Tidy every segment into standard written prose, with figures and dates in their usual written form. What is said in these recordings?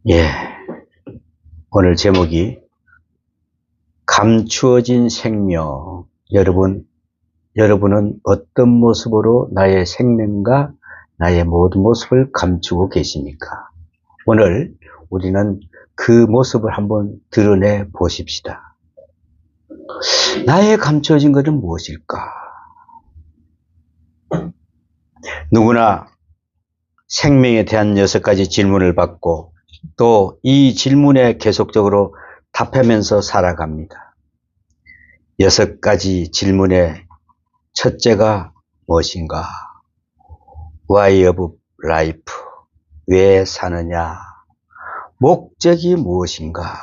예, 오늘 제목이 감추어진 생명. 여러분은 어떤 모습으로 나의 생명과 나의 모든 모습을 감추고 계십니까? 오늘 우리는 그 모습을 한번 드러내 보십시다. 나의 감추어진 것은 무엇일까? 누구나 생명에 대한 6가지 질문을 받고 또 이 질문에 계속적으로 답하면서 살아갑니다. 6가지 질문의 첫째가 무엇인가? Why of life? 왜 사느냐? 목적이 무엇인가?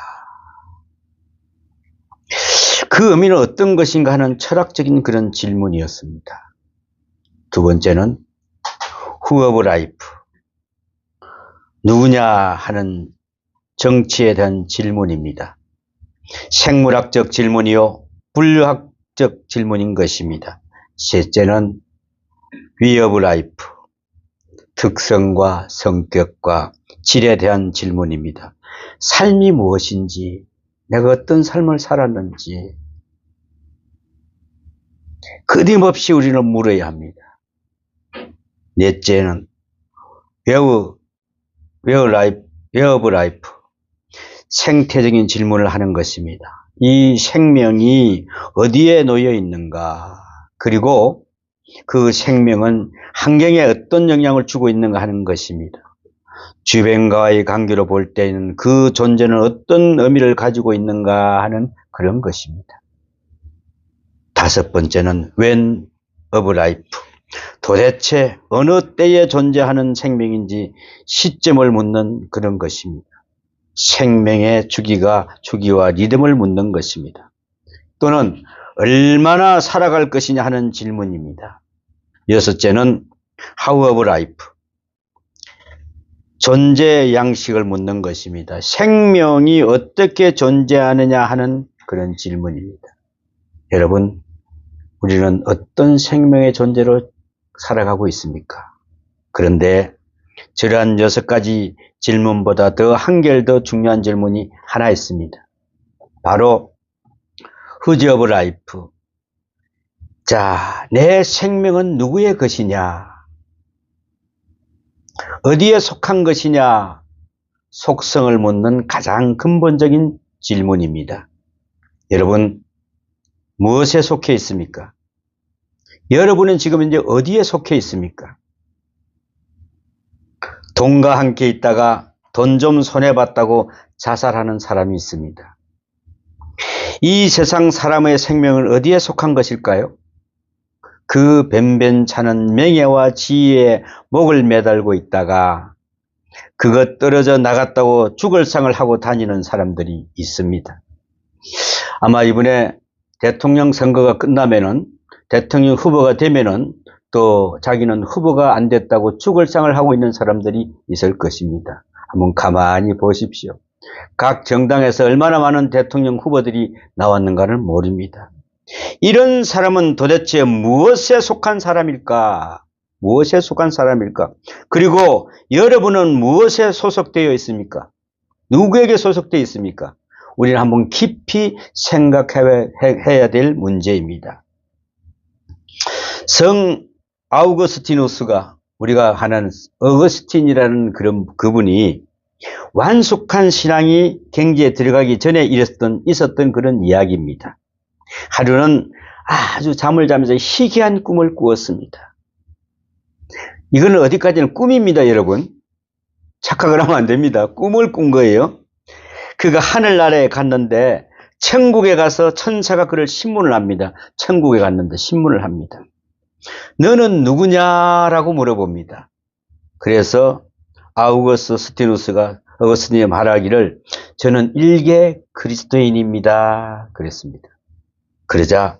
그 의미는 어떤 것인가 하는 철학적인 그런 질문이었습니다. 두 번째는 Who of life? 누구냐 하는 정치에 대한 질문입니다. 생물학적 질문이요, 분류학적 질문인 것입니다. 셋째는 We of life, 특성과 성격과 질에 대한 질문입니다. 삶이 무엇인지, 내가 어떤 삶을 살았는지 끊임없이 우리는 물어야 합니다. 넷째는 Where of life, 생태적인 질문을 하는 것입니다. 이 생명이 어디에 놓여 있는가, 그리고 그 생명은 환경에 어떤 영향을 주고 있는가 하는 것입니다. 주변과의 관계로 볼 때는 그 존재는 어떤 의미를 가지고 있는가 하는 그런 것입니다. 다섯 번째는 When of life, 도대체 어느 때에 존재하는 생명인지 시점을 묻는 그런 것입니다. 생명의 주기와 리듬을 묻는 것입니다. 또는 얼마나 살아갈 것이냐 하는 질문입니다. 여섯째는 How of life, 존재 양식을 묻는 것입니다. 생명이 어떻게 존재하느냐 하는 그런 질문입니다. 여러분, 우리는 어떤 생명의 존재로 살아가고 있습니까? 그런데 저러한 6가지 질문보다 더 한결 더 중요한 질문이 하나 있습니다. 바로 Whose of life? 자, 내 생명은 누구의 것이냐? 어디에 속한 것이냐? 속성을 묻는 가장 근본적인 질문입니다. 여러분, 무엇에 속해 있습니까? 여러분은 지금 이제 어디에 속해 있습니까? 돈과 함께 있다가 돈 좀 손해봤다고 자살하는 사람이 있습니다. 이 세상 사람의 생명은 어디에 속한 것일까요? 그 변변찮은 명예와 지위에 목을 매달고 있다가 그것 떨어져 나갔다고 죽을 상을 하고 다니는 사람들이 있습니다. 아마 이번에 대통령 선거가 끝나면은, 대통령 후보가 되면은 또 자기는 후보가 안 됐다고 죽을 상을 하고 있는 사람들이 있을 것입니다. 한번 가만히 보십시오. 각 정당에서 얼마나 많은 대통령 후보들이 나왔는가를 모릅니다. 이런 사람은 도대체 무엇에 속한 사람일까? 무엇에 속한 사람일까? 그리고 여러분은 무엇에 소속되어 있습니까? 누구에게 소속되어 있습니까? 우리는 한번 깊이 생각해야 될 문제입니다. 성 아우구스티누스가, 우리가 하는 어거스틴이라는 그분이 완숙한 신앙이 경지에 들어가기 전에 있었던 그런 이야기입니다. 하루는 아주 잠을 자면서 희귀한 꿈을 꾸었습니다. 이거는 어디까지는 꿈입니다, 여러분. 착각을 하면 안 됩니다. 꿈을 꾼 거예요. 그가 하늘나라에 갔는데 천국에 가서 천사가 그를 신문을 합니다. 천국에 갔는데 신문을 합니다. 너는 누구냐라고 물어봅니다. 그래서 어거스틴이 말하기를 저는 일개 그리스도인입니다. 그랬습니다. 그러자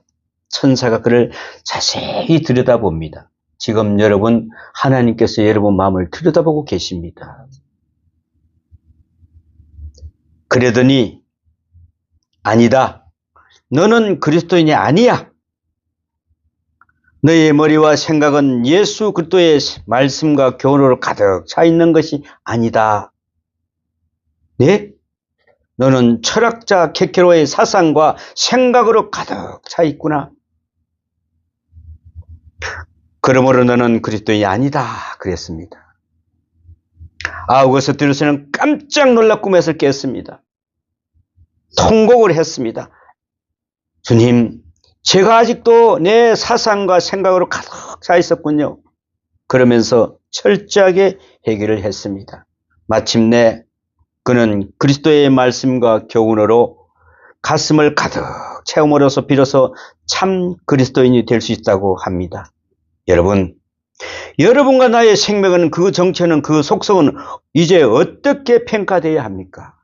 천사가 그를 자세히 들여다봅니다. 지금 여러분, 하나님께서 여러분 마음을 들여다보고 계십니다. 그러더니 아니다. 너는 그리스도인이 아니야. 너의 머리와 생각은 예수 그리스도의 말씀과 교훈으로 가득 차 있는 것이 아니다. 네? 너는 철학자 케케로의 사상과 생각으로 가득 차 있구나. 그러므로 너는 그리스도인이 아니다. 그랬습니다. 아우구스티누스는 깜짝 놀라 꿈에서 깼습니다. 통곡을 했습니다. 주님, 제가 아직도 내 사상과 생각으로 가득 차 있었군요. 그러면서 철저하게 해결을 했습니다. 마침내 그는 그리스도의 말씀과 교훈으로 가슴을 가득 채움으로써 비로소 참 그리스도인이 될 수 있다고 합니다. 여러분, 여러분과 나의 생명은, 그 정체는, 그 속성은 이제 어떻게 평가되어야 합니까?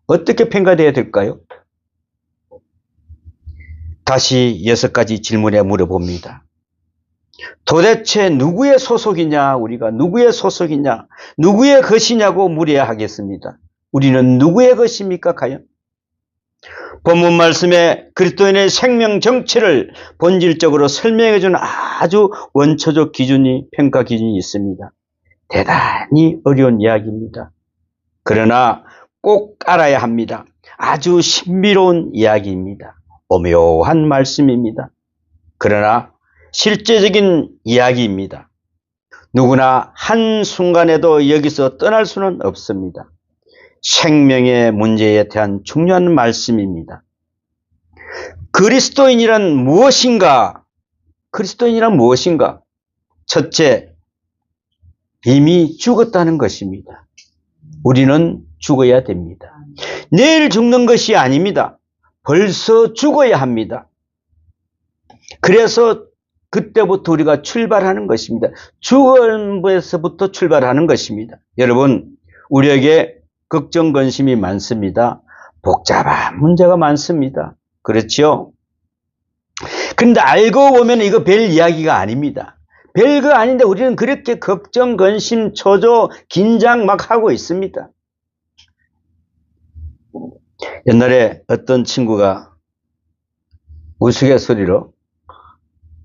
어떻게 평가되어야 될까요? 다시 6가지 질문에 물어봅니다. 도대체 누구의 소속이냐? 우리가 누구의 소속이냐? 누구의 것이냐고 물어야 하겠습니다. 우리는 누구의 것입니까? 과연? 본문 말씀에 그리스도인의 생명 정체를 본질적으로 설명해 주는 아주 원초적 기준이, 평가 기준이 있습니다. 대단히 어려운 이야기입니다. 그러나 꼭 알아야 합니다. 아주 신비로운 이야기입니다. 오묘한 말씀입니다. 그러나 실제적인 이야기입니다. 누구나 한순간에도 여기서 떠날 수는 없습니다. 생명의 문제에 대한 중요한 말씀입니다. 그리스도인이란 무엇인가? 그리스도인이란 무엇인가? 첫째, 이미 죽었다는 것입니다. 우리는 죽어야 됩니다. 내일 죽는 것이 아닙니다. 벌써 죽어야 합니다. 그래서 그때부터 우리가 출발하는 것입니다. 죽음에서부터 출발하는 것입니다. 여러분, 우리에게 걱정, 근심이 많습니다. 복잡한 문제가 많습니다. 그렇죠? 그런데 알고 보면 이거 별 이야기가 아닙니다. 별거 아닌데 우리는 그렇게 걱정, 근심, 초조, 긴장 막 하고 있습니다. 옛날에 어떤 친구가 우스갯소리로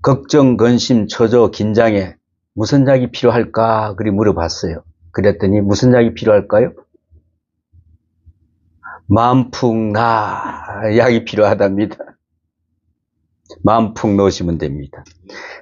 걱정, 근심, 초조, 긴장에 무슨 약이 필요할까? 그리 물어봤어요. 그랬더니 무슨 약이 필요할까요? 마음 푹 나 약이 필요하답니다. 마음 푹 놓으시면 됩니다.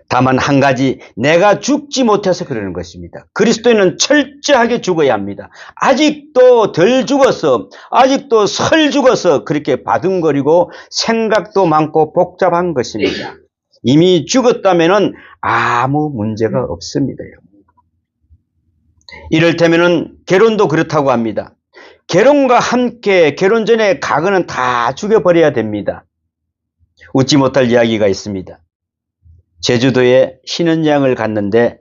다만 한 가지, 내가 죽지 못해서 그러는 것입니다. 그리스도인은 철저하게 죽어야 합니다. 아직도 덜 죽어서, 아직도 설 죽어서 그렇게 바둥거리고 생각도 많고 복잡한 것입니다. 이미 죽었다면 아무 문제가 없습니다. 이를테면 결혼도 그렇다고 합니다. 결혼과 함께 결혼 전에 과거는 다 죽여버려야 됩니다. 웃지 못할 이야기가 있습니다. 제주도에 신혼여행을 갔는데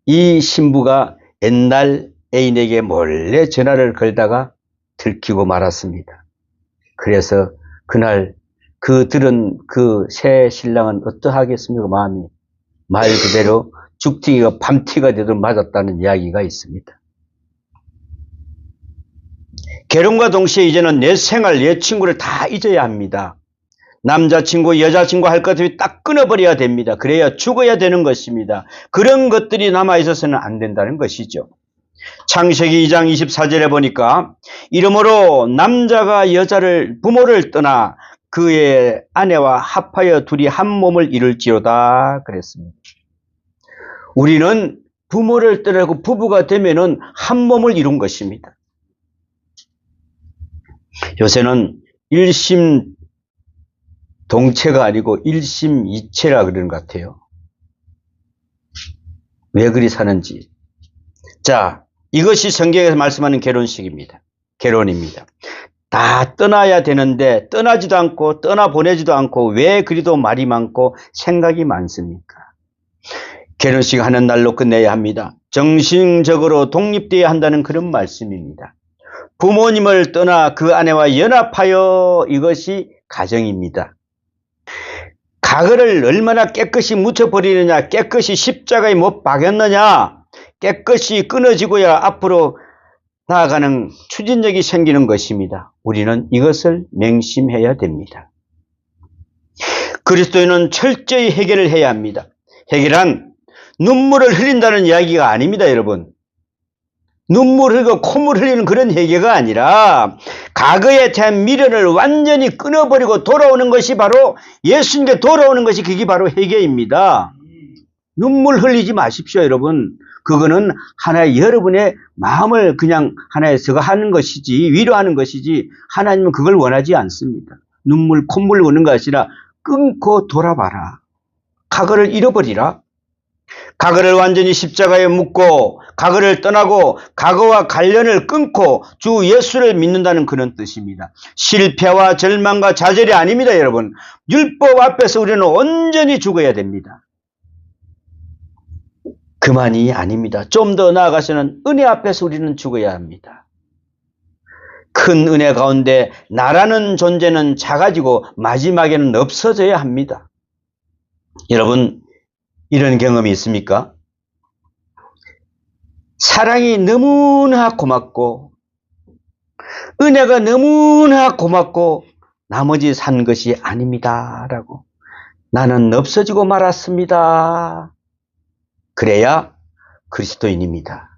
이 신부가 옛날 애인에게 몰래 전화를 걸다가 들키고 말았습니다. 그래서 그날 들은 그 새 신랑은 어떠하겠습니까? 마음이 말 그대로 죽튀기가 밤티가 되도록 맞았다는 이야기가 있습니다. 결혼과 동시에 이제는 내 생활, 내 친구를 다 잊어야 합니다. 남자친구, 여자친구 할 것들이 딱 끊어버려야 됩니다. 그래야 죽어야 되는 것입니다. 그런 것들이 남아있어서는 안 된다는 것이죠. 창세기 2장 24절에 보니까 이러므로 남자가 여자를, 부모를 떠나 그의 아내와 합하여 둘이 한 몸을 이룰지로다 그랬습니다. 우리는 부모를 떠나고 부부가 되면은 한 몸을 이룬 것입니다. 요새는 일심동체가 아니고 일심이체라 그러는 것 같아요. 왜 그리 사는지. 자, 이것이 성경에서 말씀하는 결혼식입니다. 결혼입니다. 다 떠나야 되는데 떠나지도 않고 떠나보내지도 않고 왜 그리도 말이 많고 생각이 많습니까? 결혼식 하는 날로 끝내야 합니다. 정신적으로 독립되어야 한다는 그런 말씀입니다. 부모님을 떠나 그 아내와 연합하여, 이것이 가정입니다. 과거를 얼마나 깨끗이 묻혀버리느냐, 깨끗이 십자가에 못 박였느냐, 깨끗이 끊어지고야 앞으로 나아가는 추진력이 생기는 것입니다. 우리는 이것을 맹심해야 됩니다. 그리스도인은 철저히 해결을 해야 합니다. 해결한 눈물을 흘린다는 이야기가 아닙니다, 여러분. 눈물 흘리고 콧물 흘리는 그런 회개가 아니라 과거에 대한 미련을 완전히 끊어버리고 돌아오는 것이 바로 예수님께 돌아오는 것이 그게 바로 회개입니다. 눈물 흘리지 마십시오, 여러분. 그거는 하나의 여러분의 마음을 그냥 하나의 저거 하는 것이지, 위로하는 것이지, 하나님은 그걸 원하지 않습니다. 눈물, 콧물 흐르는 것이 아니라 끊고 돌아봐라. 과거를 잃어버리라. 과거를 완전히 십자가에 묻고 과거를 떠나고 과거와 관련을 끊고 주 예수를 믿는다는 그런 뜻입니다. 실패와 절망과 좌절이 아닙니다, 여러분. 율법 앞에서 우리는 온전히 죽어야 됩니다. 그만이 아닙니다. 좀 더 나아가서는 은혜 앞에서 우리는 죽어야 합니다. 큰 은혜 가운데 나라는 존재는 작아지고 마지막에는 없어져야 합니다. 여러분, 이런 경험이 있습니까? 사랑이 너무나 고맙고 은혜가 너무나 고맙고 나머지 산 것이 아닙니다 라고, 나는 없어지고 말았습니다. 그래야 그리스도인입니다.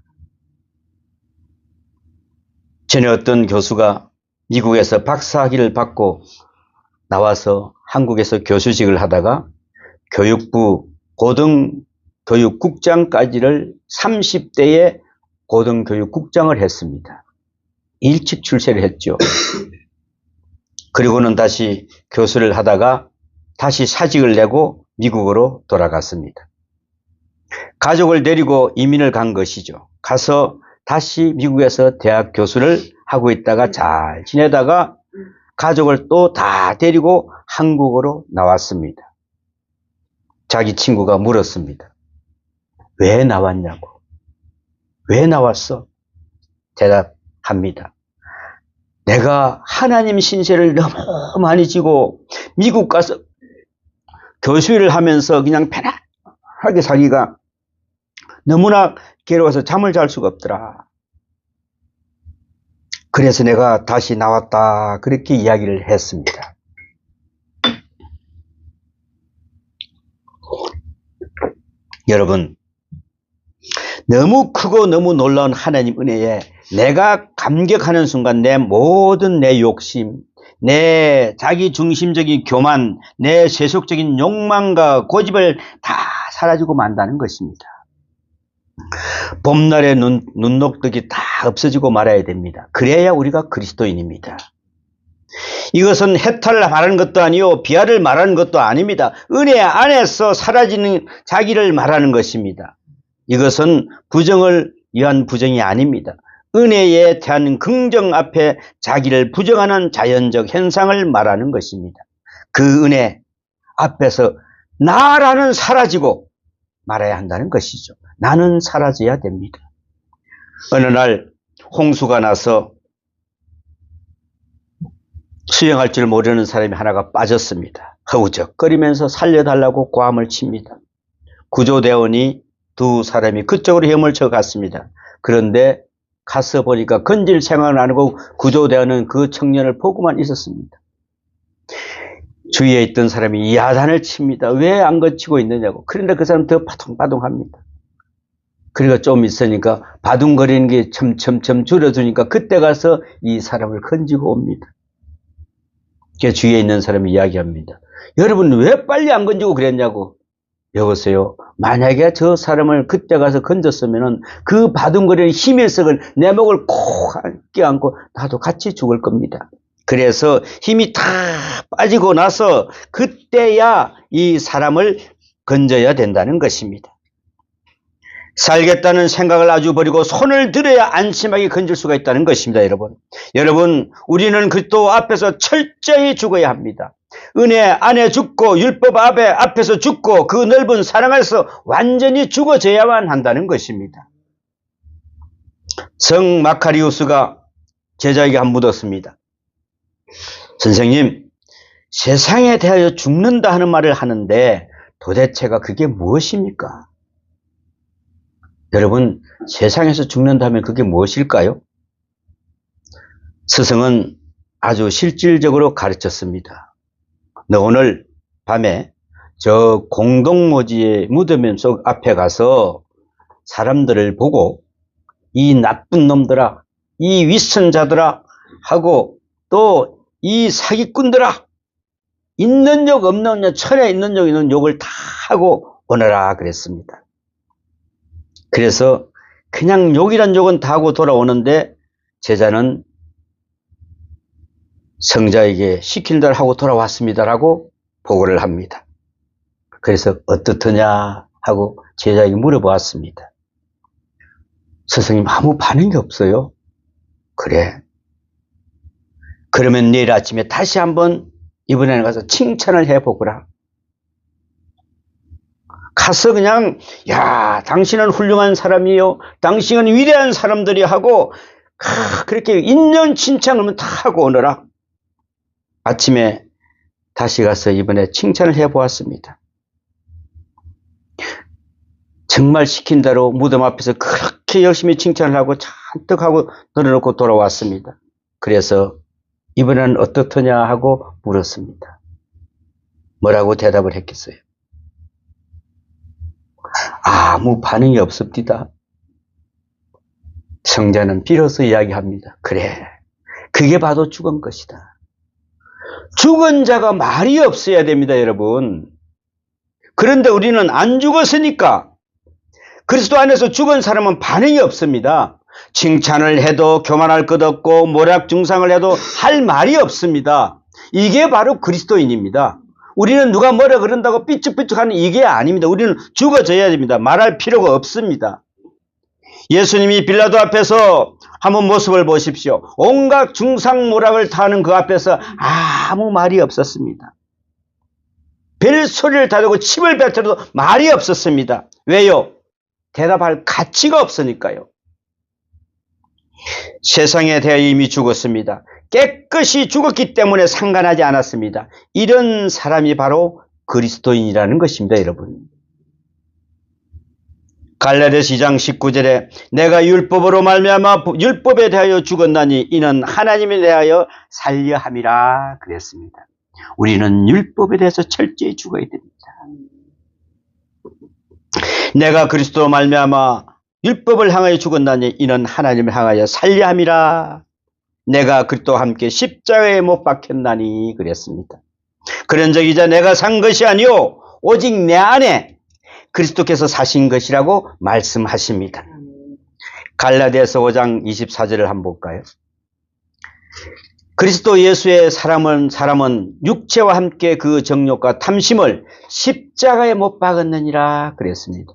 전에 어떤 교수가 미국에서 박사학위를 받고 나와서 한국에서 교수직을 하다가 교육부 고등교육국장까지를 30대에 고등교육국장을 했습니다. 일찍 출세를 했죠. 그리고는 다시 교수를 하다가 다시 사직을 내고 미국으로 돌아갔습니다. 가족을 데리고 이민을 간 것이죠. 가서 다시 미국에서 대학 교수를 하고 있다가 잘 지내다가 가족을 또 다 데리고 한국으로 나왔습니다. 자기 친구가 물었습니다. 왜 나왔냐고. 왜 나왔어? 대답합니다. 내가 하나님 신세를 너무 많이 지고 미국 가서 교수일을 하면서 그냥 편하게 살기가 너무나 괴로워서 잠을 잘 수가 없더라. 그래서 내가 다시 나왔다. 그렇게 이야기를 했습니다. 여러분, 너무 크고 너무 놀라운 하나님 은혜에 내가 감격하는 순간 내 모든 내 욕심, 내 자기중심적인 교만, 내 세속적인 욕망과 고집을 다 사라지고 만다는 것입니다. 봄날의 눈녹듯이 다 없어지고 말아야 됩니다. 그래야 우리가 그리스도인입니다. 이것은 해탈을 말하는 것도 아니요 비하를 말하는 것도 아닙니다. 은혜 안에서 사라지는 자기를 말하는 것입니다. 이것은 부정을 위한 부정이 아닙니다. 은혜에 대한 긍정 앞에 자기를 부정하는 자연적 현상을 말하는 것입니다. 그 은혜 앞에서 나라는 사라지고 말아야 한다는 것이죠. 나는 사라져야 됩니다. 어느 날 홍수가 나서 수영할 줄 모르는 사람이 하나가 빠졌습니다. 허우적거리면서 살려달라고 고함을 칩니다. 구조대원이 두 사람이 그쪽으로 헤엄쳐 갔습니다. 그런데 가서 보니까 건질 생각은 안 하고 구조대원은 그 청년을 보고만 있었습니다. 주위에 있던 사람이 야단을 칩니다. 왜 안 건지고 있느냐고. 그런데 그 사람 더 바둥바둥합니다. 그러니까 좀 있으니까 바둥거리는 게 점점점 줄어드니까 그때 가서 이 사람을 건지고 옵니다. 주위에 있는 사람이 이야기합니다. 여러분 왜 빨리 안 건지고 그랬냐고. 여보세요. 만약에 저 사람을 그때 가서 건졌으면은 그 바둥거리는 힘의 썩은 내 목을 콕 껴안고 나도 같이 죽을 겁니다. 그래서 힘이 다 빠지고 나서 그때야 이 사람을 건져야 된다는 것입니다. 살겠다는 생각을 아주 버리고 손을 들어야 안심하게 건질 수가 있다는 것입니다. 여러분 우리는 그리스도 앞에서 철저히 죽어야 합니다. 은혜 안에 죽고 율법 앞에서 죽고 그 넓은 사랑 안에서 완전히 죽어져야만 한다는 것입니다. 성 마카리우스가 제자에게 한 묻었습니다. 선생님, 세상에 대하여 죽는다 하는 말을 하는데 도대체가 그게 무엇입니까? 여러분, 세상에서 죽는다면 그게 무엇일까요? 스승은 아주 실질적으로 가르쳤습니다. 너 오늘 밤에 저 공동모지의 무덤 속 앞에 가서 사람들을 보고 이 나쁜 놈들아, 이 윗선자들아 하고 또 이 사기꾼들아, 있는 욕 없는 욕, 천에 있는 욕 있는 욕을 다 하고 오너라 그랬습니다. 그래서 그냥 욕이란 욕은 다 하고 돌아오는데 제자는 성자에게 시킨 대로 하고 돌아왔습니다라고 보고를 합니다. 그래서 어떻더냐 하고 제자에게 물어보았습니다. 스승님 아무 반응이 없어요. 그래. 그러면 내일 아침에 다시 한번 이번에는 가서 칭찬을 해보거라. 가서 그냥 야 당신은 훌륭한 사람이요. 당신은 위대한 사람들이 하고 그렇게 있는 칭찬을 다 하고 오너라. 아침에 다시 가서 이번에 칭찬을 해보았습니다. 정말 시킨 대로 무덤 앞에서 그렇게 열심히 칭찬을 하고 잔뜩 하고 늘어놓고 돌아왔습니다. 그래서 이번에는 어떻더냐 하고 물었습니다. 뭐라고 대답을 했겠어요? 아무 반응이 없습니다. 성자는 비로소 이야기합니다. 그래, 그게 바로 죽은 것이다. 죽은 자가 말이 없어야 됩니다, 여러분. 그런데 우리는 안 죽었으니까 그리스도 안에서 죽은 사람은 반응이 없습니다. 칭찬을 해도 교만할 것 없고 모략 중상을 해도 할 말이 없습니다. 이게 바로 그리스도인입니다. 우리는 누가 뭐라 그런다고 삐죽삐죽하는 이게 아닙니다. 우리는 죽어져야 됩니다. 말할 필요가 없습니다. 예수님이 빌라도 앞에서 한번 모습을 보십시오. 온갖 중상모략을 타는 그 앞에서 아무 말이 없었습니다. 벨소리를 다루고 침을 뱉어도 말이 없었습니다. 왜요? 대답할 가치가 없으니까요. 세상에 대하여 이미 죽었습니다. 깨끗이 죽었기 때문에 상관하지 않았습니다. 이런 사람이 바로 그리스도인이라는 것입니다, 여러분. 갈라디아서 2장 19절에 내가 율법으로 말미암아 율법에 대하여 죽었나니 이는 하나님에 대하여 살려 함이라 그랬습니다. 우리는 율법에 대해서 철저히 죽어야 됩니다. 내가 그리스도로 말미암아 율법을 향하여 죽었나니 이는 하나님을 향하여 살려 함이라. 내가 그리스도와 함께 십자가에 못 박혔나니 그랬습니다. 그런즉 이제 내가 산 것이 아니요 오직 내 안에 그리스도께서 사신 것이라고 말씀하십니다. 갈라디아서 5장 24절을 한번 볼까요? 그리스도 예수의 사람은 육체와 함께 그 정욕과 탐심을 십자가에 못 박았느니라 그랬습니다.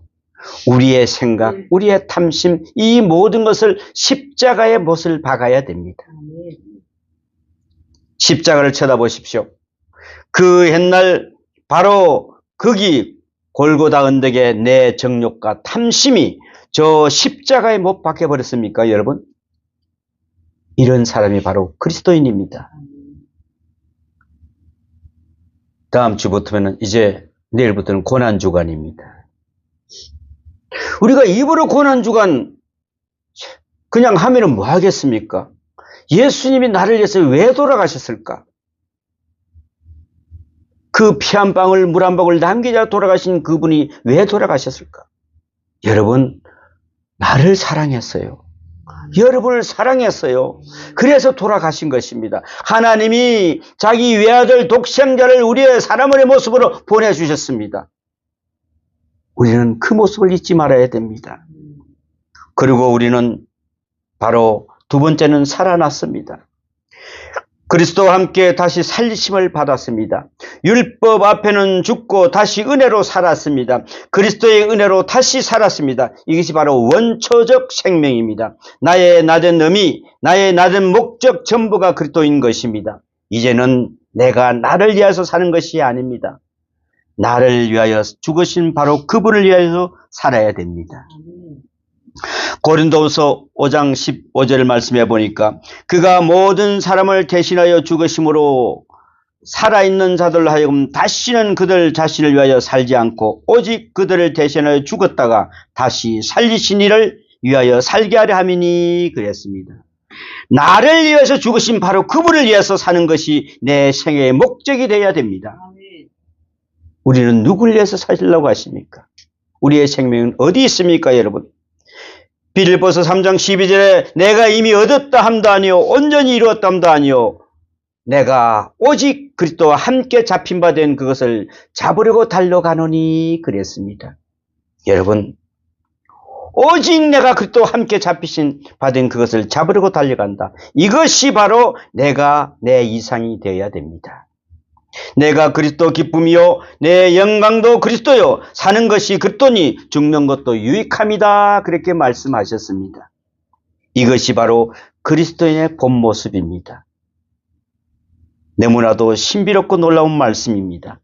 우리의 생각, 우리의 탐심, 이 모든 것을 십자가에 못을 박아야 됩니다. 십자가를 쳐다보십시오. 그 옛날 바로 거기 골고다 언덕에 내 정욕과 탐심이 저 십자가에 못 박혀버렸습니까, 여러분? 이런 사람이 바로 그리스도인입니다. 다음 주부터는 이제 내일부터는 고난주간입니다. 우리가 입으로 고난주간 그냥 하면은 뭐 하겠습니까? 예수님이 나를 위해서 왜 돌아가셨을까? 그 피 한 방울 물 한 방울 남기자 돌아가신 그분이 왜 돌아가셨을까? 여러분, 나를 사랑했어요. 여러분을 사랑했어요. 그래서 돌아가신 것입니다. 하나님이 자기 외아들 독생자를 우리의 사람의 모습으로 보내주셨습니다. 우리는 그 모습을 잊지 말아야 됩니다. 그리고 우리는 바로 두 번째는 살아났습니다. 그리스도와 함께 다시 살리심을 받았습니다. 율법 앞에는 죽고 다시 은혜로 살았습니다. 그리스도의 은혜로 다시 살았습니다. 이것이 바로 원초적 생명입니다. 나의 나된 의미, 나의 나된 목적 전부가 그리스도인 것입니다. 이제는 내가 나를 위해서 사는 것이 아닙니다. 나를 위하여 죽으신 바로 그분을 위하여 살아야 됩니다. 고린도후서 5장 15절 말씀해 보니까 그가 모든 사람을 대신하여 죽으심으로 살아있는 자들로 하여금 다시는 그들 자신을 위하여 살지 않고 오직 그들을 대신하여 죽었다가 다시 살리신 이를 위하여 살게 하려 함이니 그랬습니다. 나를 위해서 죽으신 바로 그분을 위해서 사는 것이 내 생애의 목적이 되어야 됩니다. 우리는 누구를 위해서 사시려고 하십니까? 우리의 생명은 어디 있습니까, 여러분? 빌립보서 3장 12절에 내가 이미 얻었다 함도 아니요 온전히 이루었다 함도 아니요 내가 오직 그리스도와 함께 잡힌 바 된 그것을 잡으려고 달려가노니 그랬습니다. 여러분, 오직 내가 그리스도와 함께 잡히신 바 된 그것을 잡으려고 달려간다. 이것이 바로 내가 내 이상이 되어야 됩니다. 내가 그리스도 기쁨이요 내 영광도 그리스도요 사는 것이 그리스도니 죽는 것도 유익함이다. 그렇게 말씀하셨습니다. 이것이 바로 그리스도인의 본 모습입니다. 너무나도 신비롭고 놀라운 말씀입니다.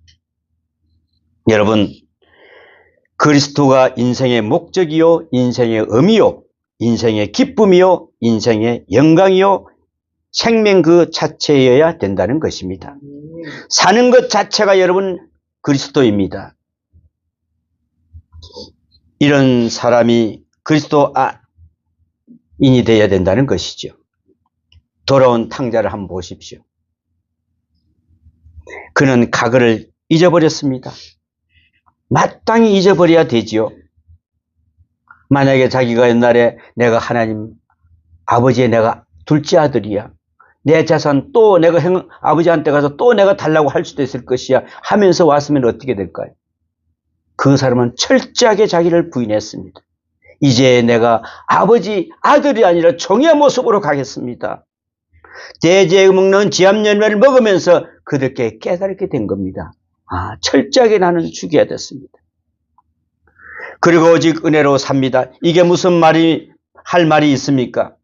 여러분, 그리스도가 인생의 목적이요 인생의 의미요 인생의 기쁨이요 인생의 영광이요 생명 그 자체여야 된다는 것입니다. 사는 것 자체가 여러분 그리스도입니다. 이런 사람이 그리스도인이 되어야 된다는 것이죠. 돌아온 탕자를 한번 보십시오. 그는 과거를 잊어버렸습니다. 마땅히 잊어버려야 되지요. 만약에 자기가 옛날에 내가 하나님 아버지의 내가 둘째 아들이야. 내 자산 또 내가 아버지한테 가서 또 내가 달라고 할 수도 있을 것이야 하면서 왔으면 어떻게 될까요? 그 사람은 철저하게 자기를 부인했습니다. 이제 내가 아버지 아들이 아니라 종의 모습으로 가겠습니다. 대제에 먹는 지암열매를 먹으면서 그들께 깨닫게 된 겁니다. 철저하게 나는 죽여야 됐습니다. 그리고 오직 은혜로 삽니다. 이게 무슨 말이 할 말이 있습니까?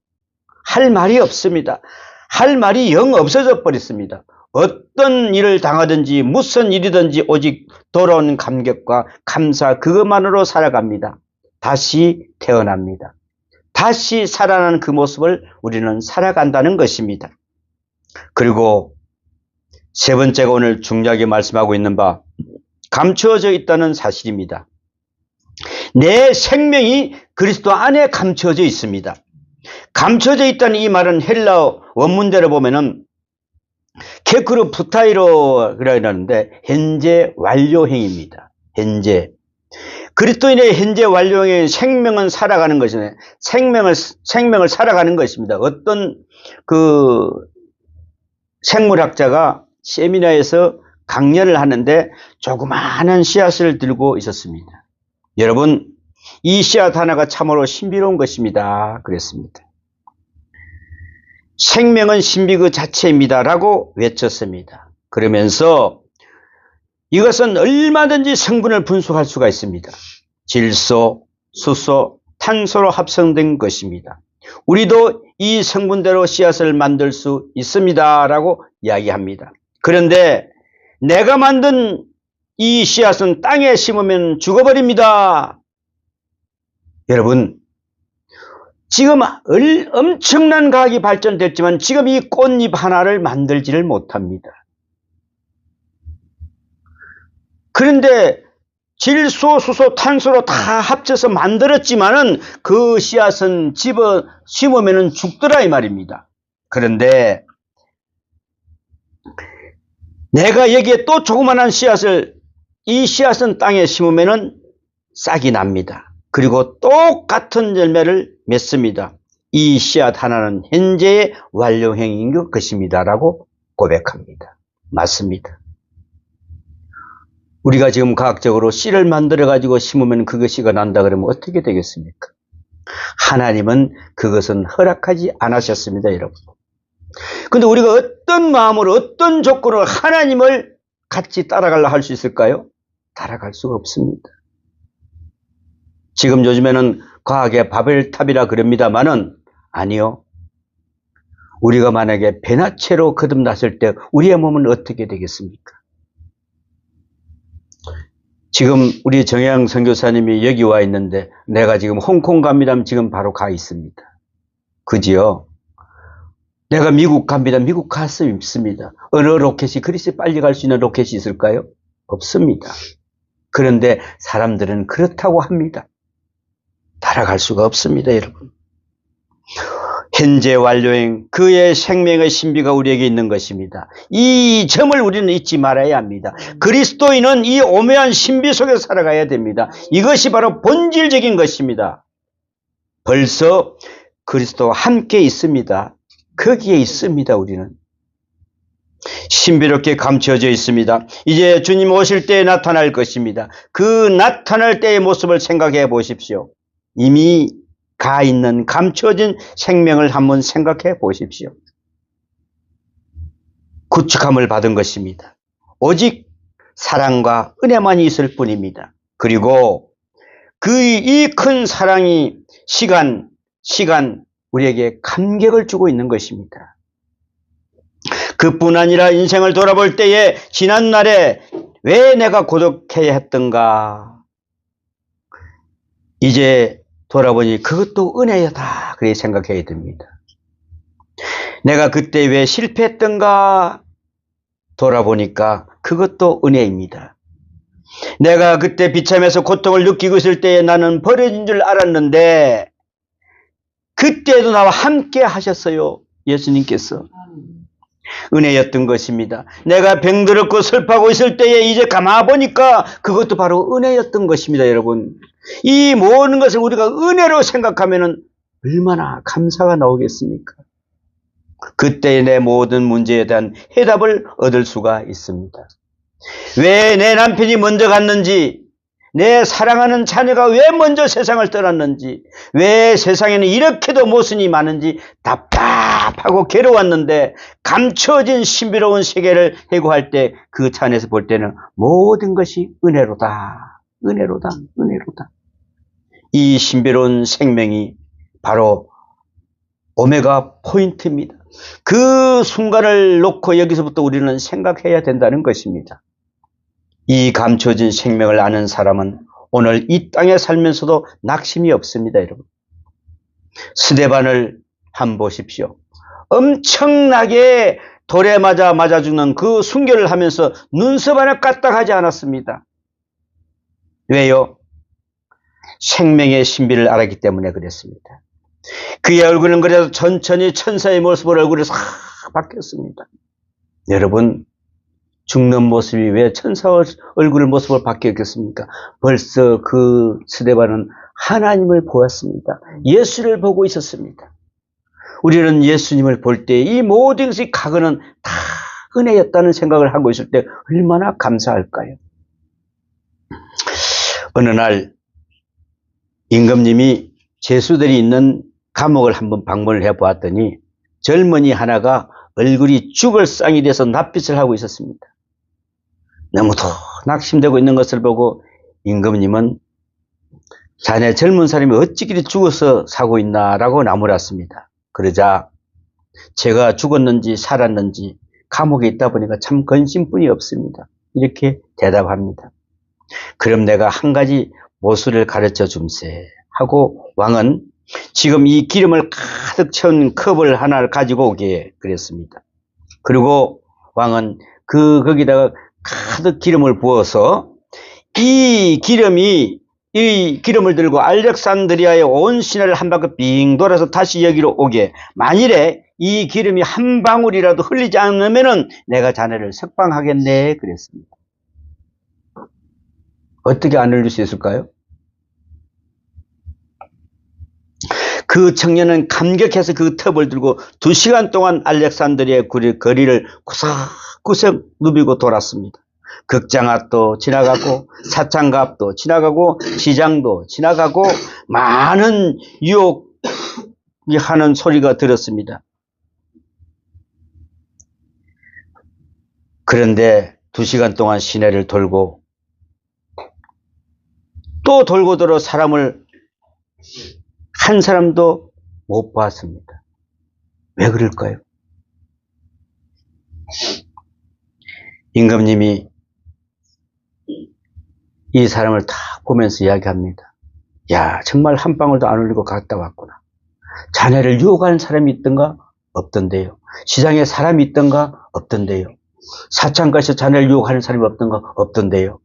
할 말이 없습니다. 할 말이 영 없어져 버렸습니다. 어떤 일을 당하든지 무슨 일이든지 오직 돌아오는 감격과 감사 그것만으로 살아갑니다. 다시 태어납니다. 다시 살아나는 그 모습을 우리는 살아간다는 것입니다. 그리고 세 번째가 오늘 중요하게 말씀하고 있는 바 감추어져 있다는 사실입니다. 내 생명이 그리스도 안에 감추어져 있습니다. 감춰져 있다는 이 말은 헬라어 원문대로 보면은 케크르 푸타이로 그러는데 현재 완료형입니다. 현재 그리스도인의 현재 완료형의 생명은 살아가는 것이네. 생명을 살아가는 것입니다. 어떤 그 생물학자가 세미나에서 강연을 하는데 조그마한 씨앗을 들고 있었습니다. 여러분, 이 씨앗 하나가 참으로 신비로운 것입니다. 그랬습니다. 생명은 신비 그 자체입니다. 라고 외쳤습니다. 그러면서 이것은 얼마든지 성분을 분석할 수가 있습니다. 질소, 수소, 탄소로 합성된 것입니다. 우리도 이 성분대로 씨앗을 만들 수 있습니다. 라고 이야기합니다. 그런데 내가 만든 이 씨앗은 땅에 심으면 죽어버립니다. 여러분, 지금 엄청난 과학이 발전됐지만 지금 이 꽃잎 하나를 만들지를 못합니다. 그런데 질소, 수소, 탄소로 다 합쳐서 만들었지만은 그 씨앗은 집어 심으면 죽더라 이 말입니다. 그런데 내가 여기에 또 조그만한 씨앗을 이 씨앗은 땅에 심으면 싹이 납니다. 그리고 똑같은 열매를 맺습니다. 이 씨앗 하나는 현재의 완료형인 것입니다. 라고 고백합니다. 맞습니다. 우리가 지금 과학적으로 씨를 만들어 가지고 심으면 그것이가 난다 그러면 어떻게 되겠습니까? 하나님은 그것은 허락하지 않으셨습니다, 여러분. 근데 우리가 어떤 마음으로 어떤 조건으로 하나님을 같이 따라가려 할 수 있을까요? 따라갈 수가 없습니다. 지금 요즘에는 과학의 바벨탑이라 그럽니다마는 아니요. 우리가 만약에 배나체로 거듭났을 때 우리의 몸은 어떻게 되겠습니까? 지금 우리 정혜영 선교사님이 여기 와 있는데 내가 지금 홍콩 갑니다. 지금 바로 가 있습니다. 그지요? 내가 미국 갑니다. 미국 갈 수 있습니다. 어느 로켓이 그리 빨리 갈 수 있는 로켓이 있을까요? 없습니다. 그런데 사람들은 그렇다고 합니다. 따라갈 수가 없습니다, 여러분. 현재 완료행 그의 생명의 신비가 우리에게 있는 것입니다. 이 점을 우리는 잊지 말아야 합니다. 그리스도인은 이 오묘한 신비 속에 살아가야 됩니다. 이것이 바로 본질적인 것입니다. 벌써 그리스도와 함께 있습니다. 거기에 있습니다. 우리는 신비롭게 감춰져 있습니다. 이제 주님 오실 때에 나타날 것입니다. 그 나타날 때의 모습을 생각해 보십시오. 이미 가 있는 감춰진 생명을 한번 생각해 보십시오. 구축함을 받은 것입니다. 오직 사랑과 은혜만이 있을 뿐입니다. 그리고 이 큰 사랑이 시간 우리에게 감격을 주고 있는 것입니다. 그뿐 아니라 인생을 돌아볼 때에 지난 날에 왜 내가 고독해야 했던가, 이제 돌아보니 그것도 은혜였다, 그렇게 생각해야 됩니다. 내가 그때 왜 실패했던가 돌아보니까 그것도 은혜입니다. 내가 그때 비참해서 고통을 느끼고 있을 때에 나는 버려진 줄 알았는데 그때도 나와 함께 하셨어요. 예수님께서. 은혜였던 것입니다. 내가 병들었고 슬퍼하고 있을 때에 이제 가만 보니까 그것도 바로 은혜였던 것입니다. 여러분, 이 모든 것을 우리가 은혜로 생각하면 얼마나 감사가 나오겠습니까? 그때 내 모든 문제에 대한 해답을 얻을 수가 있습니다. 왜 내 남편이 먼저 갔는지, 내 사랑하는 자녀가 왜 먼저 세상을 떠났는지, 왜 세상에는 이렇게도 모순이 많은지 답답하고 괴로웠는데 감춰진 신비로운 세계를 해고할 때 그 차 안에서 볼 때는 모든 것이 은혜로다, 은혜로다, 은혜로다. 이 신비로운 생명이 바로 오메가 포인트입니다. 그 순간을 놓고 여기서부터 우리는 생각해야 된다는 것입니다. 이 감춰진 생명을 아는 사람은 오늘 이 땅에 살면서도 낙심이 없습니다. 여러분, 스데반을 한번 보십시오. 엄청나게 돌에 맞아 죽는 그 순교를 하면서 눈썹 하나 까딱하지 않았습니다. 왜요? 생명의 신비를 알았기 때문에 그랬습니다. 그의 얼굴은 그래서 천천히 천사의 모습으로 얼굴이 싹 바뀌었습니다. 여러분, 죽는 모습이 왜 천사 얼굴 모습을 바뀌었겠습니까? 벌써 그 스데반은 하나님을 보았습니다. 예수를 보고 있었습니다. 우리는 예수님을 볼 때 이 모든 것이 과거는 다 은혜였다는 생각을 하고 있을 때 얼마나 감사할까요? 어느 날 임금님이 죄수들이 있는 감옥을 한번 방문을 해보았더니 젊은이 하나가 얼굴이 죽을 쌍이 돼서 낯빛을 하고 있었습니다. 너무도 낙심되고 있는 것을 보고 임금님은 자네 젊은 사람이 어찌길래 죽어서 사고 있나라고 나무랐습니다. 그러자 제가 죽었는지 살았는지 감옥에 있다 보니까 참 근심뿐이 없습니다, 이렇게 대답합니다. 그럼 내가 한 가지 모술을 가르쳐 줌세 하고 왕은 지금 이 기름을 가득 채운 컵을 하나를 가지고 오게 그랬습니다. 그리고 왕은 거기다가 가득 기름을 부어서 이 기름을 들고 알렉산드리아의 온 시내를 한 바퀴 빙 돌아서 다시 여기로 오게, 만일에 이 기름이 한 방울이라도 흘리지 않으면 내가 자네를 석방하겠네 그랬습니다. 어떻게 안 흘릴 수 있을까요? 그 청년은 감격해서 그 톱을 들고 2시간 동안 알렉산드리아의 거리를 구석구석 누비고 돌았습니다. 극장 앞도 지나가고 사창가 앞도 지나가고 시장도 지나가고 많은 유혹하는 소리가 들었습니다. 그런데 2시간 동안 시내를 돌고 또 돌고 돌아 사람을 한 사람도 못 봤습니다. 왜 그럴까요? 임금님이 이 사람을 딱 보면서 이야기합니다. 야, 정말 한 방울도 안 흘리고 갔다 왔구나. 자네를 유혹하는 사람이 있던가? 없던데요. 시장에 사람이 있던가? 없던데요. 사창가에서 자네를 유혹하는 사람이 없던가? 없던데요.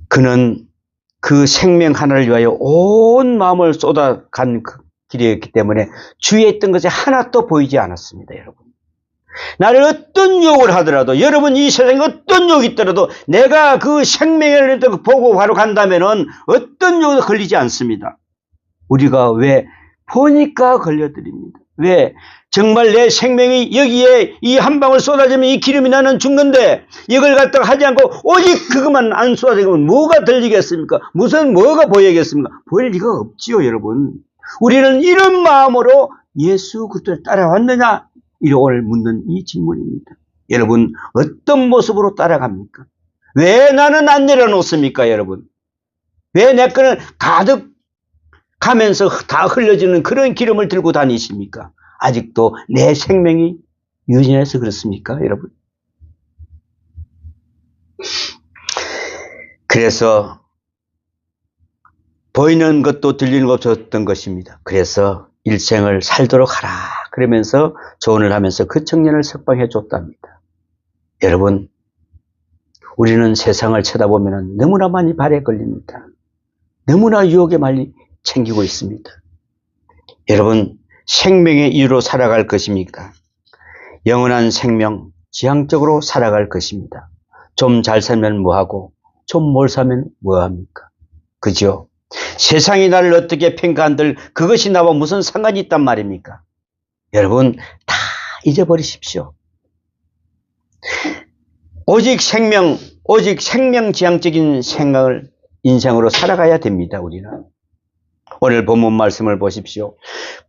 그는 그 생명 하나를 위하여 온 마음을 쏟아간 그 길이었기 때문에 주위에 있던 것이 하나도 보이지 않았습니다. 여러분, 나를 어떤 유혹을 하더라도, 여러분 이 세상에 어떤 유혹이 있더라도 내가 그 생명을 보고 바로 간다면은 어떤 유혹도 걸리지 않습니다. 우리가 왜 보니까 걸려드립니다. 왜? 정말 내 생명이 여기에 이 한 방울 쏟아지면 이 기름이 나는 죽는데 이걸 갖다가 하지 않고 오직 그것만 안 쏟아지면 뭐가 들리겠습니까? 뭐가 보이겠습니까? 보일 리가 없지요, 여러분. 우리는 이런 마음으로 예수 그리스도를 따라왔느냐? 이를 오늘 묻는 이 질문입니다. 여러분, 어떤 모습으로 따라갑니까? 왜 나는 안 내려놓습니까, 여러분? 왜 내 거는 가득 가면서 다 흘려지는 그런 기름을 들고 다니십니까? 아직도 내 생명이 유진해서 그렇습니까, 여러분? 그래서 보이는 것도 들리는 것도 없었던 것입니다. 그래서 일생을 살도록 하라 그러면서 조언을 하면서 그 청년을 석방해 줬답니다. 여러분, 우리는 세상을 쳐다보면 너무나 많이 발에 걸립니다. 너무나 유혹에 많이 챙기고 있습니다. 여러분, 생명의 이유로 살아갈 것입니까? 영원한 생명, 지향적으로 살아갈 것입니다. 좀 잘 살면 뭐하고 좀 못 살면 뭐합니까? 그죠? 세상이 나를 어떻게 평가한들 그것이 나와 무슨 상관이 있단 말입니까? 여러분, 다 잊어버리십시오. 오직 생명지향적인 생각을 인생으로 살아가야 됩니다, 우리는. 오늘 본문 말씀을 보십시오.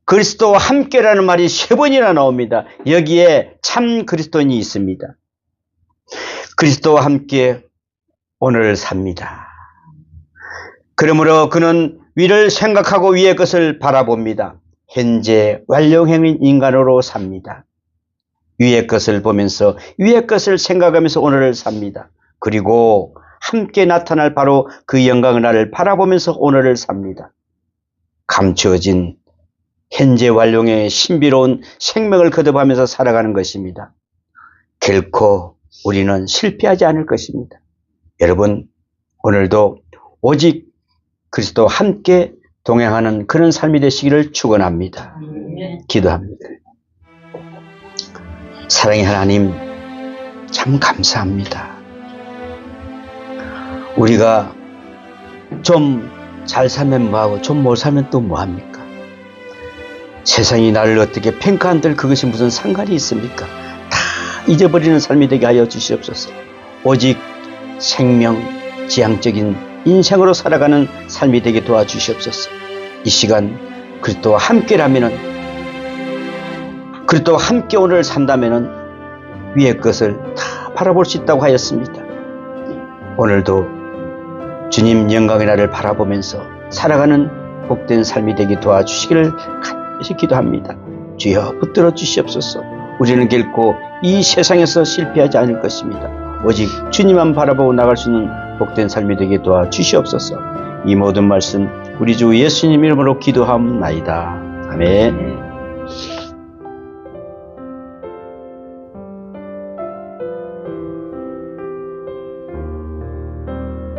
그리스도와 함께라는 말이 3번이나 나옵니다. 여기에 참 그리스도인이 있습니다. 그리스도와 함께 오늘을 삽니다. 그러므로 그는 위를 생각하고 위의 것을 바라봅니다. 현재 완료형인 인간으로 삽니다. 위의 것을 보면서 위의 것을 생각하면서 오늘을 삽니다. 그리고 함께 나타날 바로 그 영광의 날을 바라보면서 오늘을 삽니다. 감추어진 현재 완료의 신비로운 생명을 거듭하면서 살아가는 것입니다. 결코 우리는 실패하지 않을 것입니다. 여러분, 오늘도 오직 그리스도와 함께 동행하는 그런 삶이 되시기를 축원합니다. 기도합니다. 사랑의 하나님, 참 감사합니다. 우리가 좀 잘 살면 뭐하고 좀 못 살면 또 뭐합니까? 세상이 나를 어떻게 평가한들 그것이 무슨 상관이 있습니까? 다 잊어버리는 삶이 되게 하여 주시옵소서. 오직 생명지향적인 인생으로 살아가는 삶이 되게 도와주시옵소서. 이 시간 그리스도와 함께라면은, 그리스도와 함께 오늘을 산다면은 위의 것을 다 바라볼 수 있다고 하였습니다. 오늘도 주님 영광의 날을 바라보면서 살아가는 복된 삶이 되게 도와주시기를 간절히 기도합니다. 주여 붙들어 주시옵소서. 우리는 결코 이 세상에서 실패하지 않을 것입니다. 오직 주님만 바라보고 나갈 수 있는 복된 삶이 되게 도와주시옵소서. 이 모든 말씀 우리 주 예수님 이름으로 기도하옵나이다. 아멘.